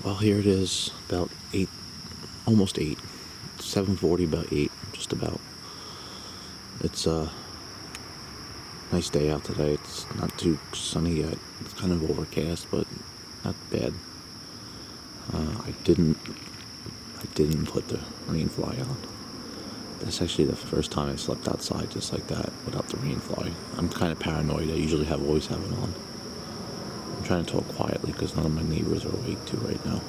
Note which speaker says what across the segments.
Speaker 1: Well, here it is, about 8, almost 8, 7:40, about 8, just about. It's a nice day out today. It's not too sunny yet. It's kind of overcast, but not bad. I didn't put the rain fly on. That's actually the first time I slept outside just like that without the rain fly. I'm kind of paranoid. I usually always have it on. I'm trying to talk quietly because none of my neighbors are awake too right now.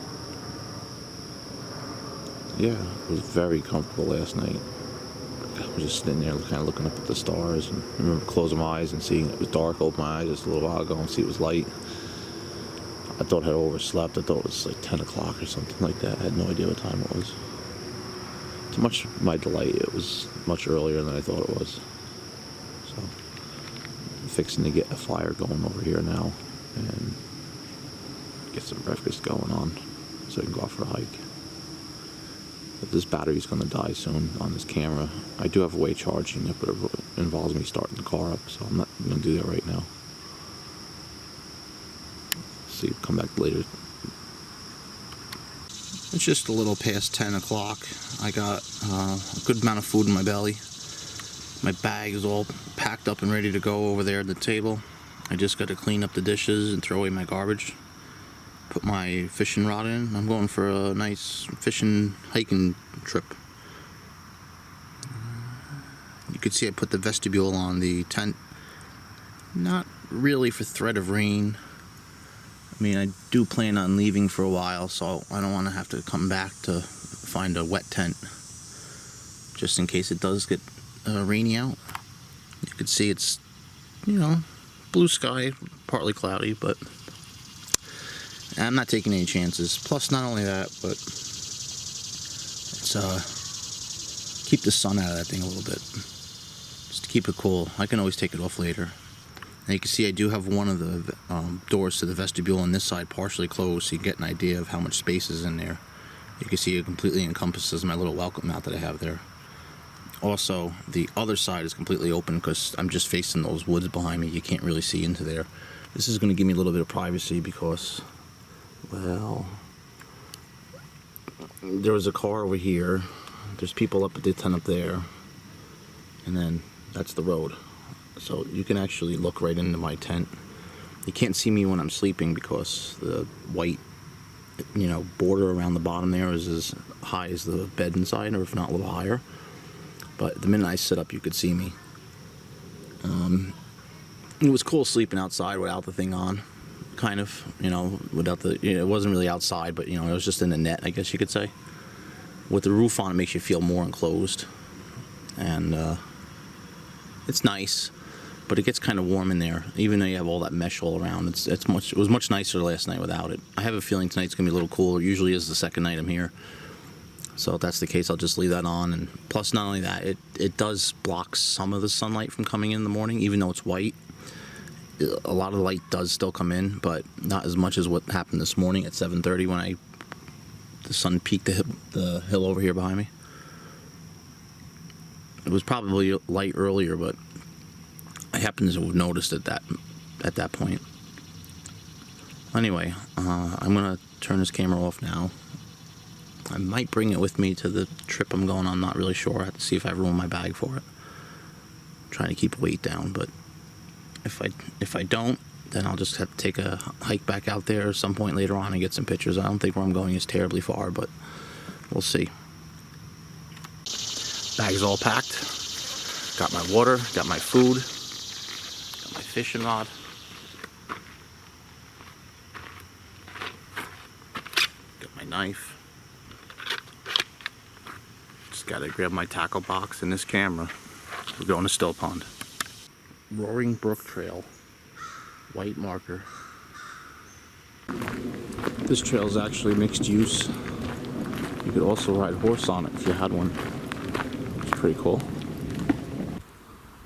Speaker 1: Yeah, it was very comfortable last night. I was just sitting there kind of looking up at the stars, and I remember closing my eyes and seeing it was dark. Open my eyes just a little while ago and see it was light. I thought I had overslept. I thought it was like 10 o'clock or something like that. I had no idea what time it was. To much my delight, it was much earlier than I thought it was. So, I'm fixing to get a fire going over here now and get some breakfast going on so I can go out for a hike. But this battery's going to die soon on this camera. I do have a way of charging it, but it involves me starting the car up, so I'm not going to do that right now. See, come back later. It's just a little past 10 o'clock. I got a good amount of food in my belly. My bag is all packed up and ready to go over there at the table. I just got to clean up the dishes and throw away my garbage. Put my fishing rod in. I'm going for a nice fishing hiking trip. You can see I put the vestibule on the tent. Not really for threat of rain. I mean, I do plan on leaving for a while, so I don't want to have to come back to find a wet tent, just in case it does get rainy out. You can see it's, you know, blue sky, partly cloudy, but I'm not taking any chances. Plus, not only that, but it's keep the sun out of that thing a little bit, just to keep it cool. I can always take it off later. And you can see I do have one of the doors to the vestibule on this side partially closed, so you get an idea of how much space is in there. You can see it completely encompasses my little welcome mat that I have there. Also, the other side is completely open because I'm just facing those woods behind me. You can't really see into there. This is going to give me a little bit of privacy because, well, there was a car over here. There's people up at the tent up there. And then that's the road. So you can actually look right into my tent. You can't see me when I'm sleeping because the white, you know, border around the bottom there is as high as the bed inside, or if not a little higher. But the minute I sit up, you could see me. It was cool sleeping outside without the thing on, kind of, you know, without the, you know, it wasn't really outside, but, you know, it was just in the net, I guess you could say. With the roof on, it makes you feel more enclosed. And it's nice. But it gets kind of warm in there, even though you have all that mesh all around. It was much nicer last night without it. I have a feeling tonight's gonna be a little cooler. It usually is the second night I'm here, so if that's the case, I'll just leave that on. And plus, not only that, it does block some of the sunlight from coming in the morning, even though it's white. A lot of the light does still come in, but not as much as what happened this morning at 7:30 when the sun peaked the hill over here behind me. It was probably light earlier, but I happened to have noticed it at that point. Anyway, I'm going to turn this camera off now. I might bring it with me to the trip I'm going on. I'm not really sure. I have to see if I have room in my bag for it. I'm trying to keep weight down, but if I don't, then I'll just have to take a hike back out there at some point later on and get some pictures. I don't think where I'm going is terribly far, but we'll see. Bag's all packed. Got my water, got my food. My fishing rod. Got my knife. Just gotta grab my tackle box and this camera. We're going to Still Pond. Roaring Brook Trail. White marker. This trail is actually mixed use. You could also ride horse on it if you had one. It's pretty cool.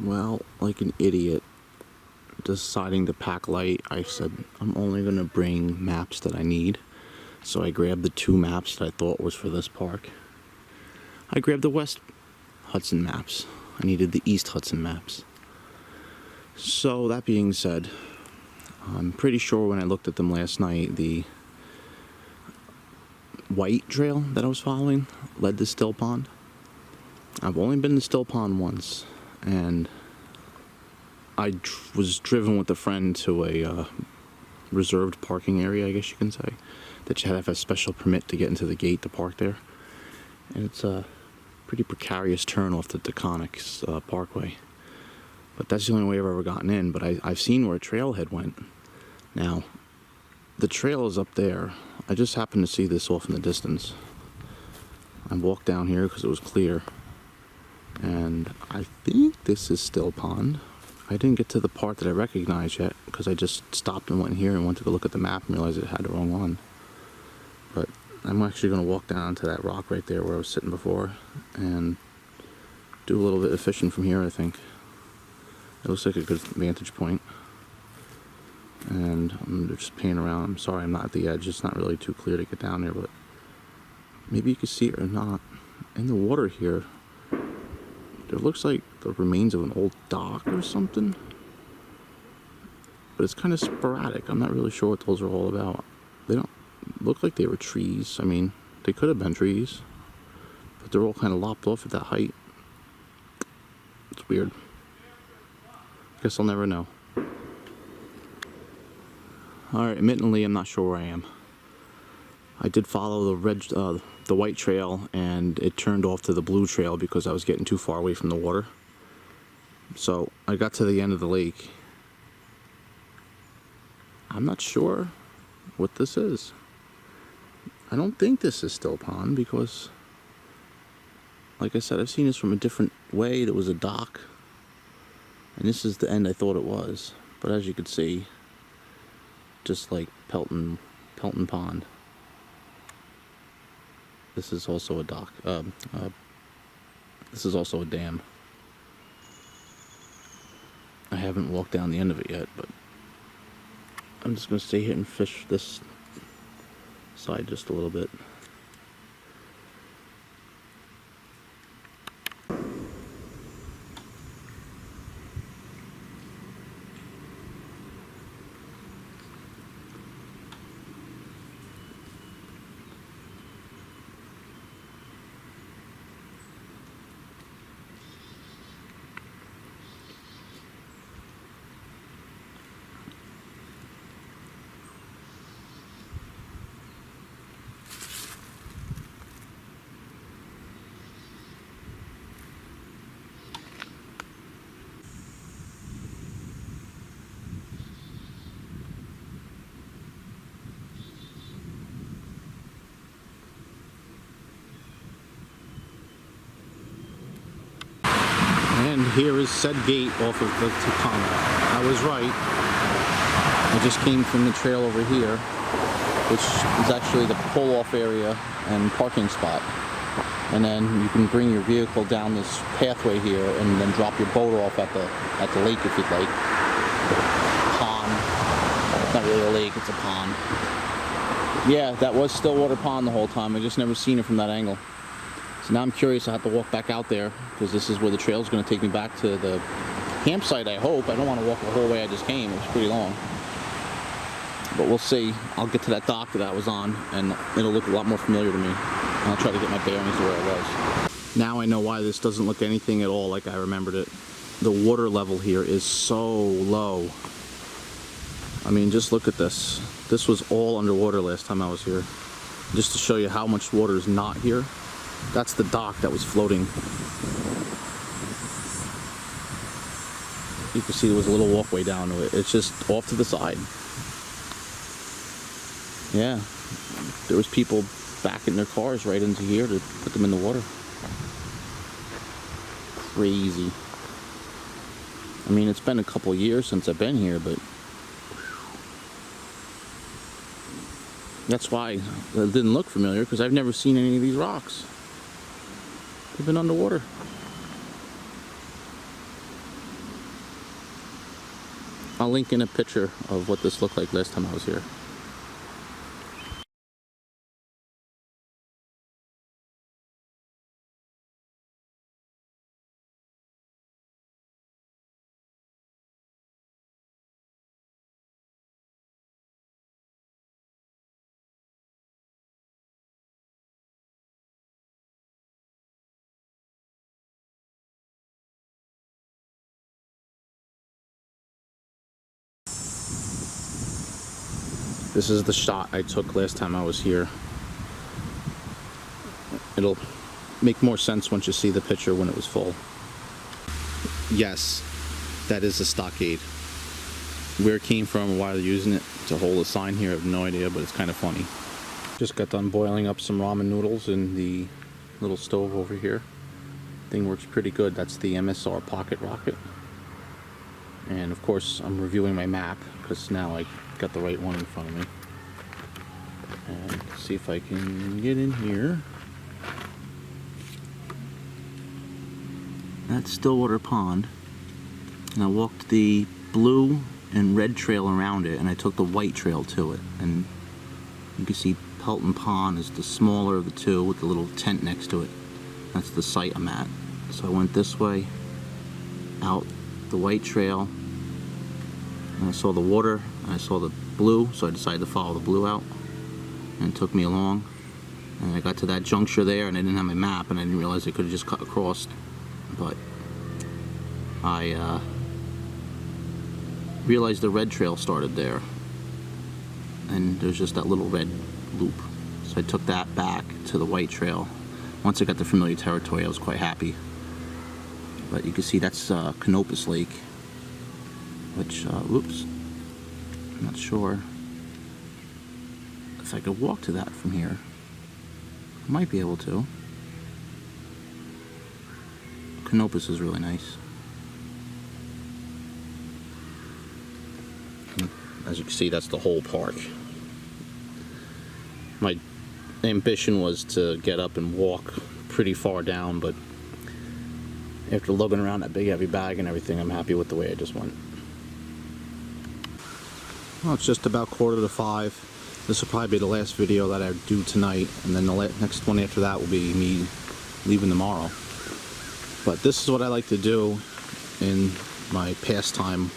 Speaker 1: Well, like an idiot, deciding to pack light, I said I'm only going to bring maps that I need. So I grabbed the 2 maps that I thought was for this park. I grabbed the West Hudson maps. I needed the East Hudson maps. So that being said, I'm pretty sure when I looked at them last night, the white trail that I was following led to Still Pond. I've only been to Still Pond once, and I was driven with a friend to a reserved parking area, I guess you can say, that you had to have a special permit to get into the gate to park there. And it's a pretty precarious turn off the Taconics Parkway. But that's the only way I've ever gotten in. But I've seen where a trailhead went. Now, the trail is up there. I just happened to see this off in the distance. I walked down here because it was clear. And I think this is Still Pond. I didn't get to the part that I recognized yet because I just stopped and went here and went to go look at the map and realized it had the wrong one. But I'm actually going to walk down to that rock right there where I was sitting before and do a little bit of fishing from here, I think. It looks like a good vantage point. And I'm just paying around. I'm sorry I'm not at the edge. It's not really too clear to get down there, but maybe you can see it or not. In the water here, there looks like the remains of an old dock or something. But it's kind of sporadic. I'm not really sure what those are all about. They don't look like they were trees. I mean, they could have been trees, but they're all kind of lopped off at that height. It's weird. Guess I'll never know. Alright, admittedly, I'm not sure where I am. I did follow the white trail, and it turned off to the blue trail because I was getting too far away from the water. So I got to the end of the lake. I'm not sure what this is. I don't think this is Still Pond because, like I said, I've seen this from a different way. There was a dock, and this is the end I thought it was. But as you can see, just like Pelton Pond. This is also a dock. This is also a dam. I haven't walked down the end of it yet, but I'm just going to stay here and fish this side just a little bit. And here is said gate off of the Taconic. I was right. I just came from the trail over here, which is actually the pull-off area and parking spot. And then you can bring your vehicle down this pathway here and then drop your boat off at the lake if you'd like. Pond. It's not really a lake, it's a pond. Yeah, that was Stillwater Pond the whole time. I just never seen it from that angle. So now I'm curious. I have to walk back out there because this is where the trail is going to take me back to the campsite, I hope. I don't want to walk the whole way I just came. It was pretty long. But we'll see. I'll get to that dock that I was on, and it'll look a lot more familiar to me. And I'll try to get my bearings to where I was. Now I know why this doesn't look anything at all like I remembered it. The water level here is so low. I mean, just look at this. This was all underwater last time I was here. Just to show you how much water is not here. That's the dock that was floating. You can see there was a little walkway down to it. It's just off to the side. Yeah, there was people backing their cars right into here to put them in the water. Crazy. I mean, it's been a couple years since I've been here, but that's why it didn't look familiar, because I've never seen any of these rocks. They've been underwater. I'll link in a picture of what this looked like last time I was here. This is the shot I took last time I was here. It'll make more sense once you see the picture when it was full. Yes, that is a stockade. Where it came from or why they're using it to hold a sign here, I have no idea, but it's kind of funny. Just got done boiling up some ramen noodles in the little stove over here. Thing works pretty good. That's the MSR Pocket Rocket. And of course I'm reviewing my map because now I got the right one in front of me. And see if I can get in here. That's Stillwater Pond. And I walked the blue and red trail around it, and I took the white trail to it. And you can see Pelton Pond is the smaller of the two with the little tent next to it. That's the site I'm at. So I went this way, out the white trail, and I saw the water, and I saw the blue, so I decided to follow the blue out, and it took me along. And I got to that juncture there, and I didn't have my map, and I didn't realize I could have just cut across. But I realized the red trail started there, and there's just that little red loop. So I took that back to the white trail. Once I got to familiar territory, I was quite happy. But you can see that's Canopus Lake, which, whoops, I'm not sure if I could walk to that from here. I might be able to. Canopus is really nice. And as you can see, that's the whole park. My ambition was to get up and walk pretty far down, but after lugging around that big heavy bag and everything, I'm happy with the way I just went. Well, it's just about 4:45. This will probably be the last video that I do tonight, and then the next one after that will be me leaving tomorrow. But this is what I like to do in my pastime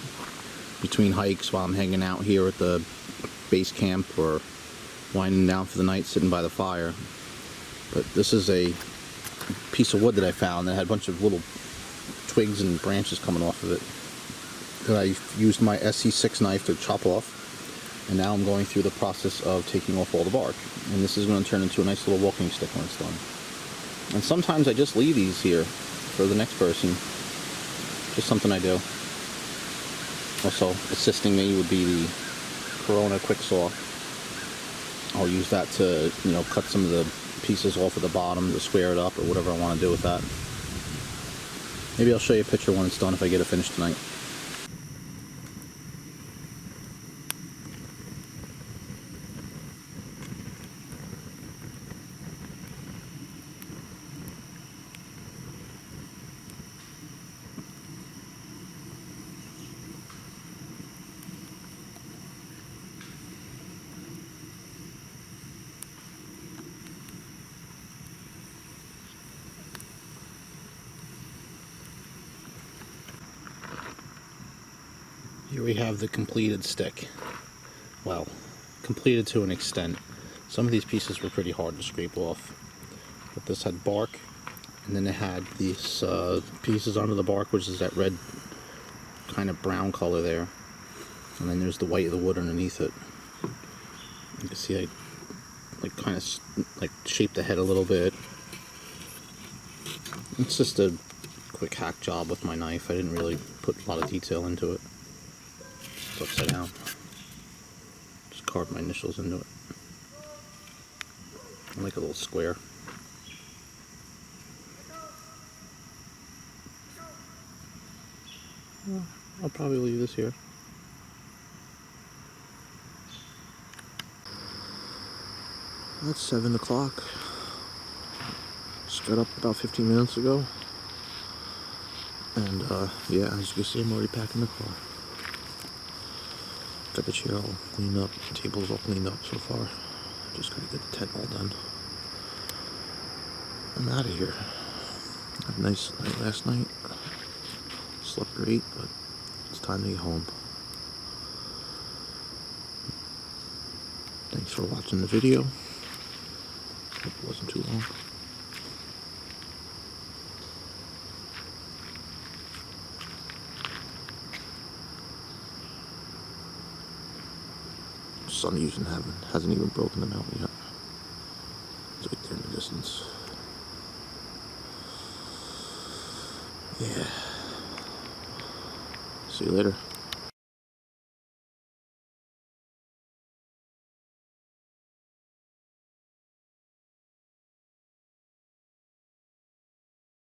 Speaker 1: between hikes while I'm hanging out here at the base camp or winding down for the night sitting by the fire. But this is a piece of wood that I found that had a bunch of little twigs and branches coming off of it that I used my Esee 6 knife to chop off, and now I'm going through the process of taking off all the bark, and this is going to turn into a nice little walking stick when it's done. And sometimes I just leave these here for the next person, just something I do. Also assisting me would be the Corona quick saw. I'll use that to, you know, cut some of the pieces off at the bottom to square it up or whatever I want to do with that. Maybe I'll show you a picture when it's done if I get it finished tonight. Here we have the completed stick. Well, completed to an extent. Some of these pieces were pretty hard to scrape off. But this had bark, and then it had these pieces under the bark, which is that red kind of brown color there. And then there's the white of the wood underneath it. You can see I kind of shaped the head a little bit. It's just a quick hack job with my knife. I didn't really put a lot of detail into it. It's upside down. Just carved my initials into it. I like a little square. Well, I'll probably leave this here. It's 7 o'clock. Just got up about 15 minutes ago. And yeah, as you can see, I'm already packing the car. Got the chair all cleaned up, the table's all cleaned up so far. Just gotta get the tent all done. I'm out of here. Had a nice night last night. Slept great, but it's time to get home. Thanks for watching the video. Hope it wasn't too long. sun hasn't even broken them out yet. It's right there in the distance. Yeah. See you later.